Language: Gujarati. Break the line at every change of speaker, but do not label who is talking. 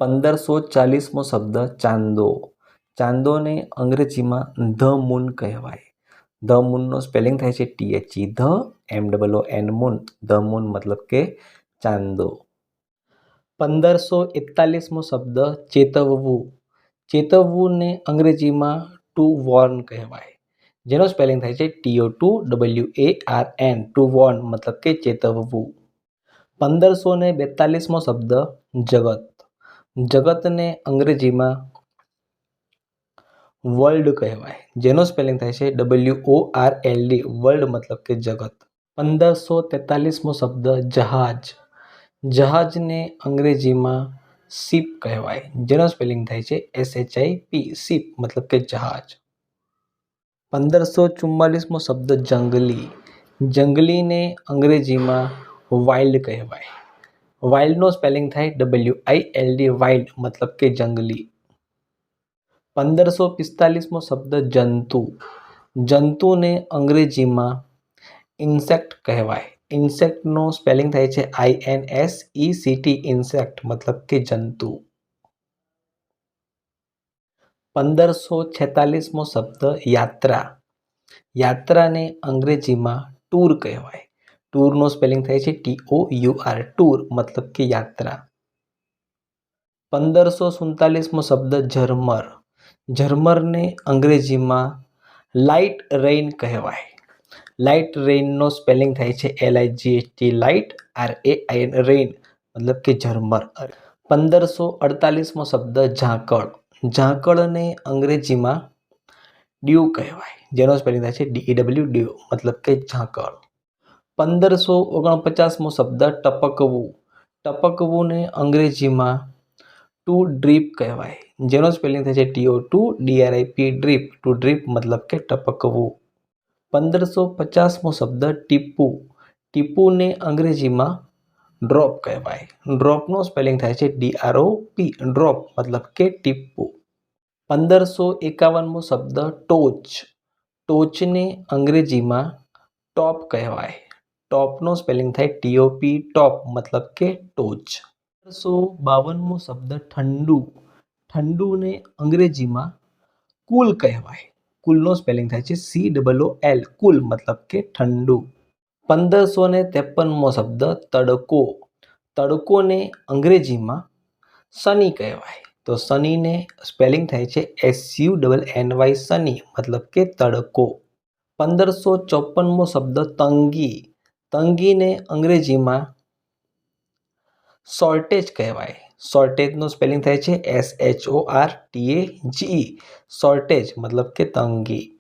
1540મો શબ્દ ચાંદો. ચાંદોને અંગ્રેજીમાં ધ મૂન કહેવાય. ધ મૂનનો સ્પેલિંગ થાય છે THE, the MOON moon. The moon મતલબ કે ચાંદો. 1541મો શબ્દ ચેતવવું. ચેતવવુંને અંગ્રેજીમાં ટુ વોર્ન કહેવાય, જેનો સ્પેલિંગ થાય છે TO2WARN, ટુ વોર્ન મતલબ કે ચેતવવું. 1542મો શબ્દ જગત. જગતને અંગ્રેજીમાં વર્લ્ડ કહેવાય, જેનો સ્પેલિંગ થાય છે WORLD, વર્લ્ડ મતલબ કે જગત. 1543મો શબ્દ જહાજ. જહાજને અંગ્રેજીમાં શિપ કહેવાય, જેનો સ્પેલિંગ થાય છે SHIP, શિપ મતલબ કે જહાજ. 1544મો શબ્દ જંગલી. જંગલીને અંગ્રેજીમાં વાઇલ્ડ કહેવાય. વાઇલ્ડનો સ્પેલિંગ થાય WILD, વાઇલ્ડ મતલબ કે જંગલી. 1545મો શબ્દ જંતુ. જંતુને અંગ્રેજીમાં ઇન્સેક્ટ કહેવાય. ઇન્સેક્ટનો સ્પેલિંગ થાય છે INSECT, ઇન્સેક્ટ મતલબ કે જંતુ. 1546મો શબ્દ યાત્રા. યાત્રાને અંગ્રેજીમાં ટૂર કહેવાય. ટૂરનો સ્પેલિંગ થાય છે TOUR, ટૂર મતલબ કે યાત્રા. 1547મો શબ્દ ઝરમર. ઝરમરને અંગ્રેજીમાં લાઇટ રેઇન કહેવાય. લાઇટ રેઇનનો સ્પેલિંગ થાય છે LIGHT, લાઇટ, RAIN, રેઇન મતલબ કે ઝરમર. 1548મો શબ્દ ઝાકળ. ઝાકળને અંગ્રેજીમાં ડ્યુ કહેવાય, જેનો સ્પેલિંગ થાય છે DEW, ડ્યુ મતલબ કે ઝાકળ. 1549મો શબ્દ ટપકવું. ટપકવુંને અંગ્રેજીમાં ટુ ડ્રીપ કહેવાય, જેનો સ્પેલિંગ થાય છે TO2DRIP, ડ્રીપ, ટુ ડ્રીપ મતલબ કે ટપકવું. 1550મો શબ્દ ટીપું. ટીપુને અંગ્રેજીમાં ડ્રોપ કહેવાય. ડ્રોપનો સ્પેલિંગ થાય છે DROP, ડ્રોપ મતલબ કે ટીપું. 1551મો શબ્દ ટોચ. ટોચને અંગ્રેજીમાં ટોપ કહેવાય. ટોપનો સ્પેલિંગ થાય TOP, ટોપ મતલબ કે ટોચ. 1552મો શબ્દ ઠંડુ. ઠંડુને અંગ્રેજીમાં કુલ કહેવાય. કુલનો સ્પેલિંગ થાય છે COOL, કુલ મતલબ કે ઠંડુ. 1553મો શબ્દ તડકો. તડકોને અંગ્રેજીમાં સની કહેવાય. તો સનીને સ્પેલિંગ થાય છે SUNNY, સની મતલબ કે તડકો. 1554મો શબ્દ તંગી. તંગીને અંગ્રેજીમાં શોર્ટેજ કહેવાય. શોર્ટેજનો સ્પેલિંગ થાય છે SHORTAGE, શોર્ટેજ મતલબ કે તંગી.